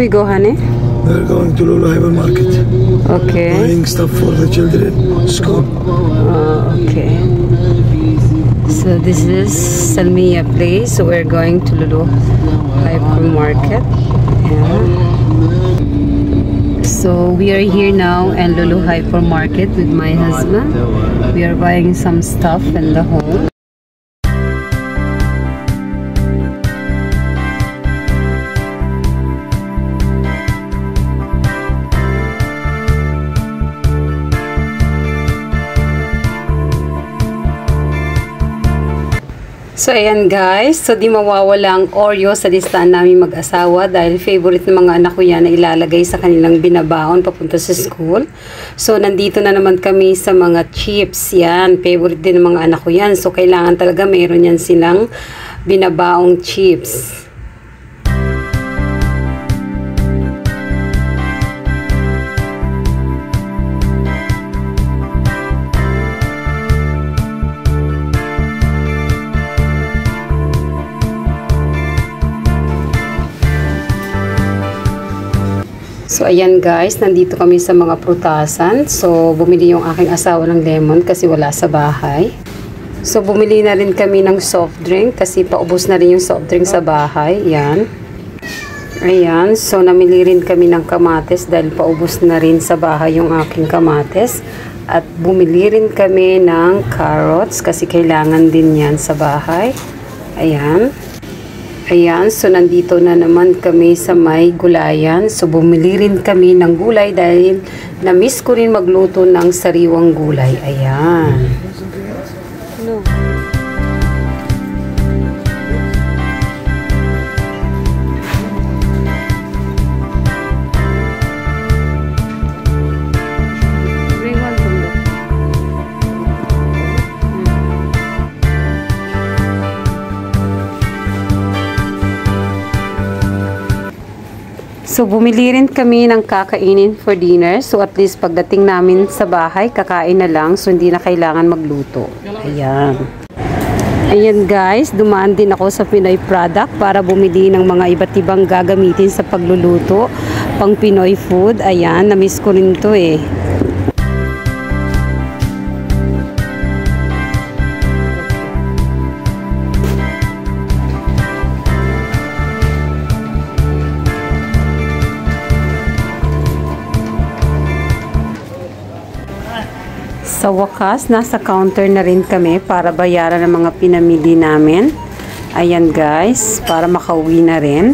We go, honey? We're going to Lulu hypermarket. Okay. Buying stuff for the children, school. Okay. So this is Salmiya place. So we're going to Lulu hypermarket. Yeah. So we are here now in Lulu hypermarket with my husband. We are buying some stuff in the home. So ayan guys, so di mawawala ang Oreo sa listahan namin mag-asawa dahil favorite ng mga anak ko yan na ilalagay sa kanilang binabaon papunta sa school. So nandito na naman kami sa mga chips yan, favorite din ng mga anak ko yan. So kailangan talaga mayroon yan silang binabaong chips. So ayan guys, nandito kami sa mga prutasan. So bumili yung aking asawa ng lemon kasi wala sa bahay. So bumili na rin kami ng soft drink kasi paubos na rin yung soft drink sa bahay. Yan. Ayan, so namili rin kami ng kamates dahil paubos na rin sa bahay yung aking kamates. At bumili rin kami ng carrots kasi kailangan din yan sa bahay. Ayan. Ayan, so nandito na naman kami sa may gulayan. So bumili rin kami ng gulay dahil na-miss ko rin magluto ng sariwang gulay. Ayan. No. So, bumili rin kami ng kakainin for dinner. So, at least pagdating namin sa bahay, kakain na lang. So, hindi na kailangan magluto. Ayan. Ayan guys, dumaan din ako sa Pinoy product para bumili ng mga iba't ibang gagamitin sa pagluluto. Pang Pinoy food. Ayan, na-miss ko rin to eh. Sa wakas, nasa counter na rin kami para bayaran ang mga pinamili namin. Ayan guys, para makauwi na rin.